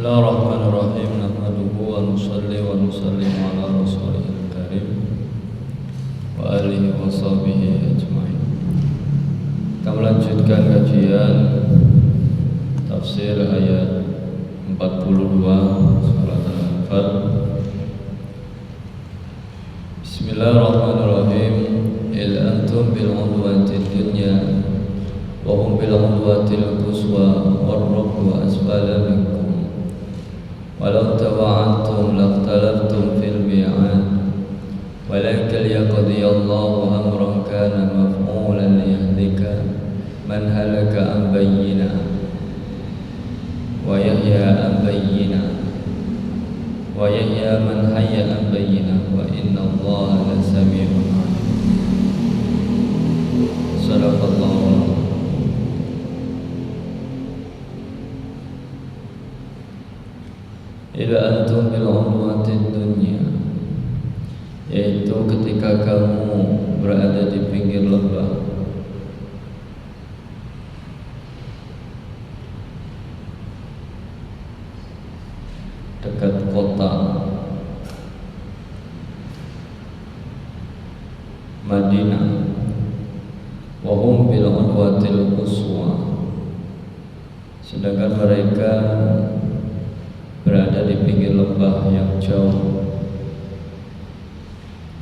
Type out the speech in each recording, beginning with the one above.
Bismillahirrahmanirrahim. Nahmaduhu wa nusalli wa nusallimu ala rasulihil karim wa alihi wa sahbihi ajma'in. Kita melanjutkan kajian tafsir ayat 42 surat Al-Anfal. Bismillahirrahmanirrahim. Il antum bil udwatil dunya wa hum bil udwatil quswa war rukbu asfala minkum walau tawa'antum lakhtalaftum fil mi'ad walakin liyaqdiyallahu amran kana maf'ulan liyahlika man halaka an bayyinah wa yahya an bayyinah wa yahya man hayya an bayyinah wa inna Allaha lasami'un 'alim. Sadaqallahu. Ila antum bil udwatid dunya, yaitu ketika kamu berada di pinggir lembah, dekat kota Madinah, wa hum bil udwatil quswa, sedangkan mereka berada di pinggir lembah yang jauh.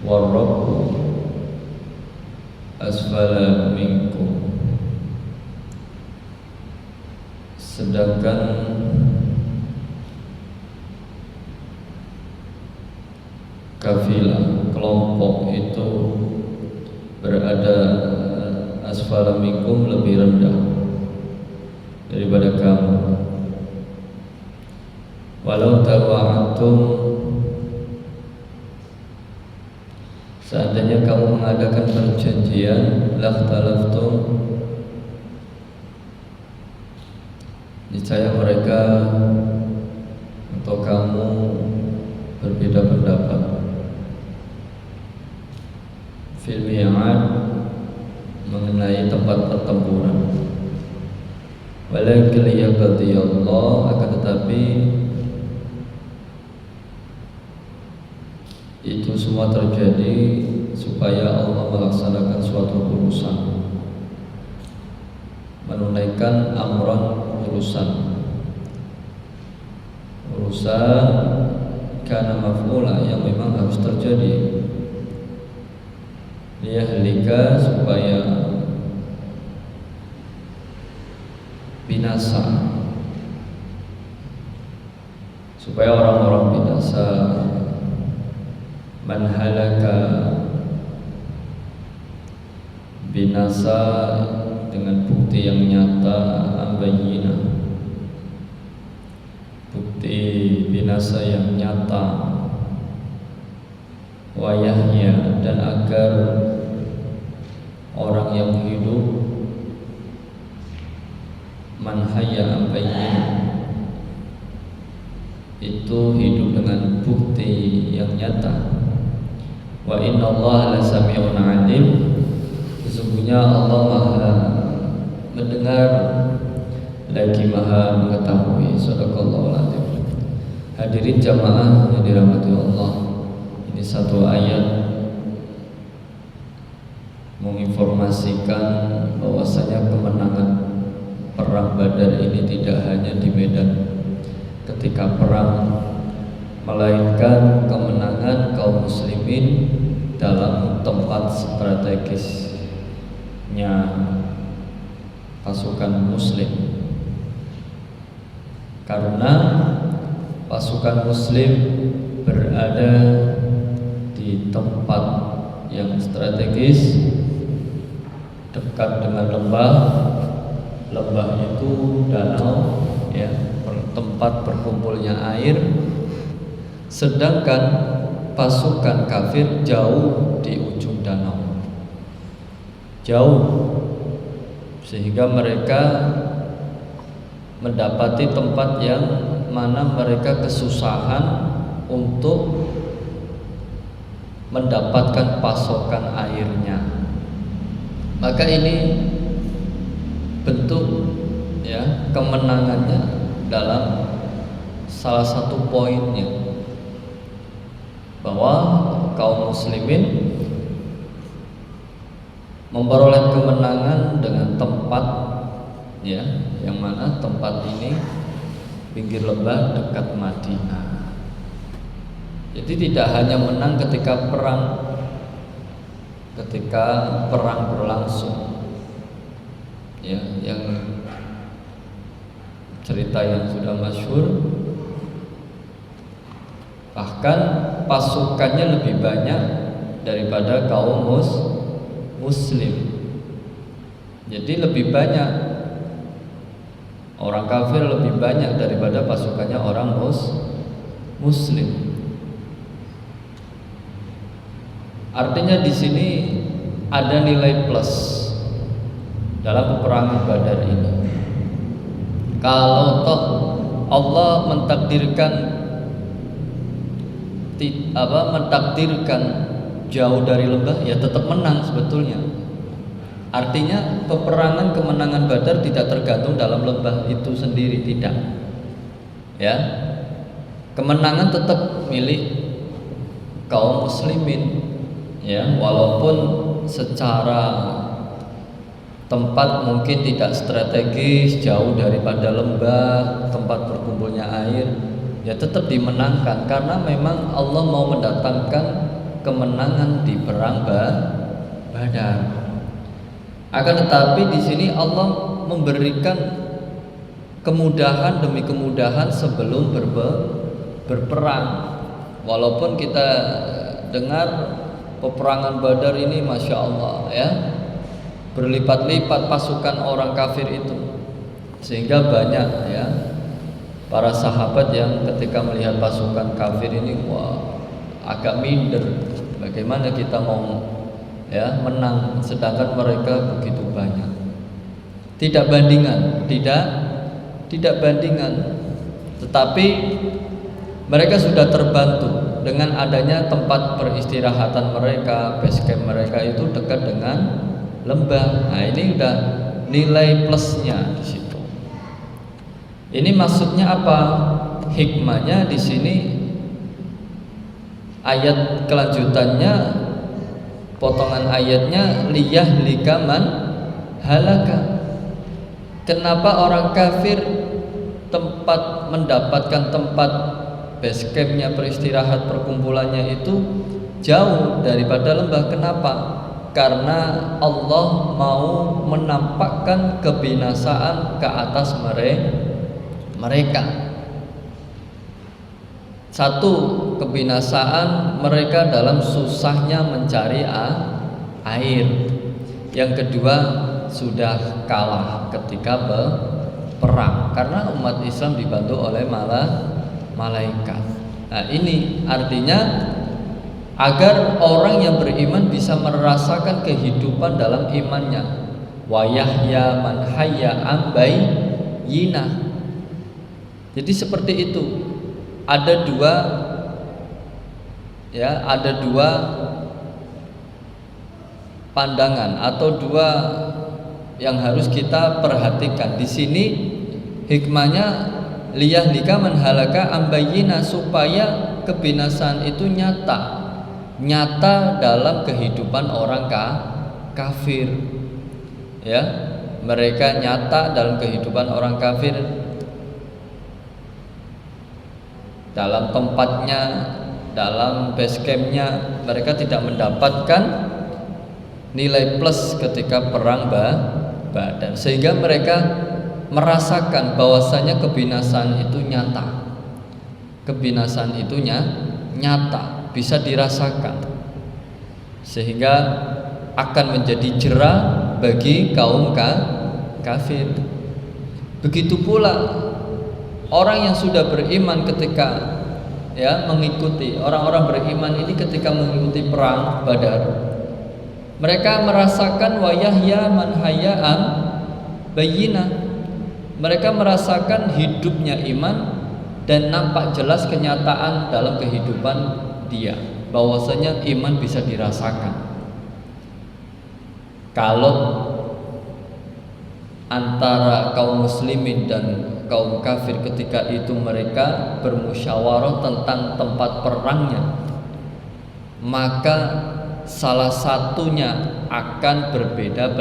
Warrabu asfala minkum, sedangkan kafilah kelompok itu berada asfala minkum, lebih rendah daripada kamu. Walau tawa'antum, seandainya kamu mengadakan perjanjian, lakhtalaftum, niscaya mereka atau kamu berbeda pendapat. Fil mi'ad, mengenai tempat pertempuran. Walakin liyaqdiyallah, akan tetapi itu semua terjadi supaya Allah melaksanakan suatu urusan, menunaikan amran, urusan kana maf'ula, yang memang harus terjadi. Liyahlika, supaya binasa, supaya orang-orang binasa. Man halaka, binasa dengan bukti yang nyata, ambayina, bukti binasa yang nyata. Wa yahya, dan agar orang yang hidup, man hayya ambayina, itu hidup dengan bukti yang nyata. Wa inna Allaha lasami'un 'alim, sesungguhnya Allah Maha mendengar lagi Maha mengetahui. Shadaqallahu adzim. Hadirin jamaah yang dirahmati Allah, ini satu ayat menginformasikan bahwasanya kemenangan perang Badar ini tidak hanya di medan ketika perang, melainkan kemenangan kaum muslimin dalam tempat strategisnya pasukan muslim. Karena pasukan muslim berada di tempat yang strategis, dekat dengan lembah. Lembah itu danau, ya, tempat berkumpulnya air. Sedangkan pasukan kafir jauh di ujung danau, jauh, sehingga mereka mendapati tempat yang mana mereka kesusahan untuk mendapatkan pasokan airnya. Maka ini bentuk, ya, kemenangannya dalam salah satu poinnya bahwa kaum muslimin memperoleh kemenangan dengan tempat, ya, yang mana tempat ini pinggir lembah dekat Madinah. Jadi tidak hanya menang ketika perang berlangsung, ya, yang cerita yang sudah masyhur, bahkan pasukannya lebih banyak daripada kaum muslim. Jadi lebih banyak orang kafir, lebih banyak daripada pasukannya orang muslim. Artinya di sini ada nilai plus dalam peperangan Badar ini. Kalau toh Allah mentakdirkan jauh dari lembah, ya tetap menang sebetulnya. Artinya peperangan kemenangan Badar tidak tergantung dalam lembah itu sendiri, tidak. Ya, kemenangan tetap milik kaum muslimin. Ya, walaupun secara tempat mungkin tidak strategis, jauh daripada lembah, tempat berkumpulnya air, ya tetap dimenangkan karena memang Allah mau mendatangkan kemenangan di perang Badar. Akan tetapi di sini Allah memberikan kemudahan demi kemudahan sebelum berperang. Walaupun kita dengar peperangan Badar ini Masya Allah, ya, berlipat-lipat pasukan orang kafir itu, sehingga banyak, ya, para sahabat yang ketika melihat pasukan kafir ini, wah, agak minder. Bagaimana kita mau, ya, menang sedangkan mereka begitu banyak. Tidak bandingan. Tetapi mereka sudah terbantu dengan adanya tempat peristirahatan mereka, base camp mereka itu dekat dengan lembah. Nah, ini udah nilai plusnya di situ. Ini maksudnya apa? Hikmahnya di sini ayat kelanjutannya, potongan ayatnya liyahlika man halaka. Kenapa orang kafir mendapatkan tempat base campnya, peristirahat perkumpulannya itu jauh daripada lembah? Kenapa? Karena Allah mau menampakkan kebinasaan ke atas mereka. Satu, kebinasaan mereka dalam susahnya mencari air. Yang kedua, sudah kalah ketika perang karena umat Islam dibantu oleh malaikat. Nah, ini artinya agar orang yang beriman bisa merasakan kehidupan dalam imannya. Wa yahya man hayya an bayyinah. Jadi seperti itu. Ada dua pandangan atau dua yang harus kita perhatikan. Di sini hikmahnya liyahlika man halaka an bayyinah, supaya kebinasaan itu nyata dalam kehidupan orang kafir. Ya, mereka nyata dalam kehidupan orang kafir, dalam tempatnya, dalam base campnya. Mereka tidak mendapatkan nilai plus ketika perang Badar, sehingga mereka merasakan bahwasanya kebinasaan itu nyata. Kebinasaan itu nyata, bisa dirasakan, sehingga akan menjadi jera bagi kaum kafir. Begitu pula orang yang sudah beriman ketika, ya, mengikuti, orang-orang beriman ini ketika mengikuti perang Badar, mereka merasakan wa yahya man hayya an bayyinah. Mereka merasakan hidupnya iman dan nampak jelas kenyataan dalam kehidupan dia, bahwasanya iman bisa dirasakan. Kalau antara kaum muslimin dan kaum kafir ketika itu mereka bermusyawarah tentang tempat perangnya, maka salah satunya akan berbeda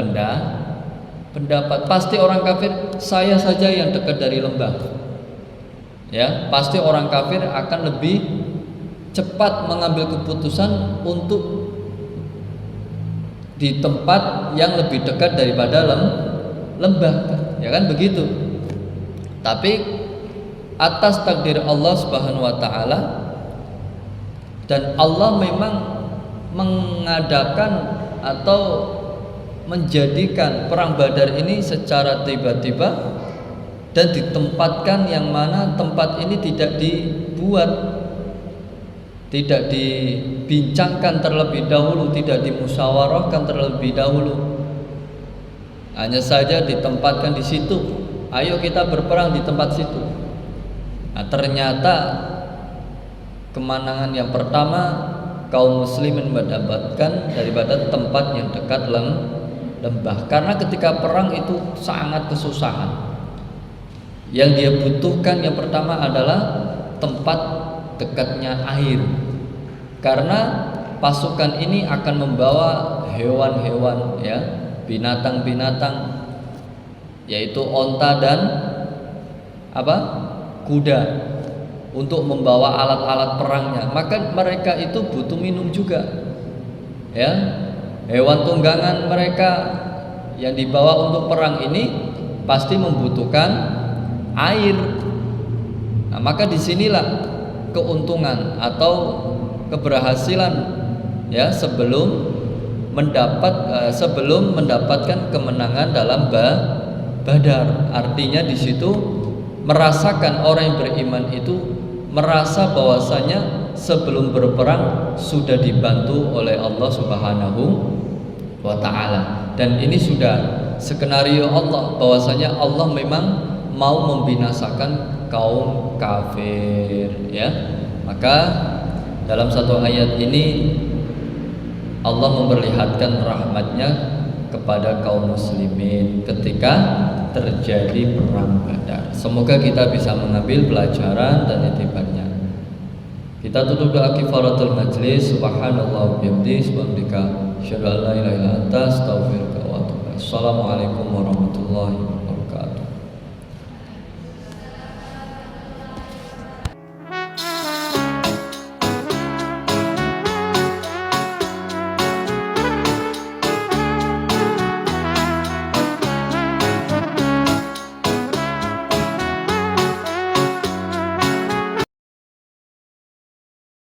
pendapat. Pasti orang kafir, saya saja yang dekat dari lembah, ya pasti orang kafir akan lebih cepat mengambil keputusan untuk di tempat yang lebih dekat daripada lembah, ya kan begitu. Tapi atas takdir Allah Subhanahu wa taala, dan Allah memang mengadakan atau menjadikan perang Badar ini secara tiba-tiba dan ditempatkan yang mana tempat ini tidak dibuat, tidak dibincangkan terlebih dahulu, tidak dimusyawarahkan terlebih dahulu. Hanya saja ditempatkan di situ. Ayo kita berperang di tempat situ. Nah, ternyata kemenangan yang pertama kaum muslimin mendapatkan daripada tempat yang dekat lembah. Karena ketika perang itu sangat kesusahan. Yang dia butuhkan yang pertama adalah tempat dekatnya air. Karena pasukan ini akan membawa hewan-hewan, ya, binatang-binatang, yaitu onta dan kuda, untuk membawa alat-alat perangnya. Maka mereka itu butuh minum juga, ya. Hewan tunggangan mereka yang dibawa untuk perang ini pasti membutuhkan air. Nah, maka disinilah keuntungan atau keberhasilan, ya, sebelum mendapatkan kemenangan dalam Badar. Artinya di situ merasakan orang yang beriman itu merasa bahwasanya sebelum berperang sudah dibantu oleh Allah Subhanahu wa taala. Dan ini sudah skenario Allah bahwasanya Allah memang mau membinasakan kaum kafir, ya. Maka dalam satu ayat ini Allah memperlihatkan rahmatnya kepada kaum muslimin ketika terjadi perang Badar. Semoga kita bisa mengambil pelajaran dan itibarnya. Kita tutup doa kifaratul majlis. Subhanallah wa bihamdihi, subhanaka asyhadu an la ilaha illa anta, astaghfiruka wa atubu ilaik. Assalamualaikum warahmatullahi wabarakatuh.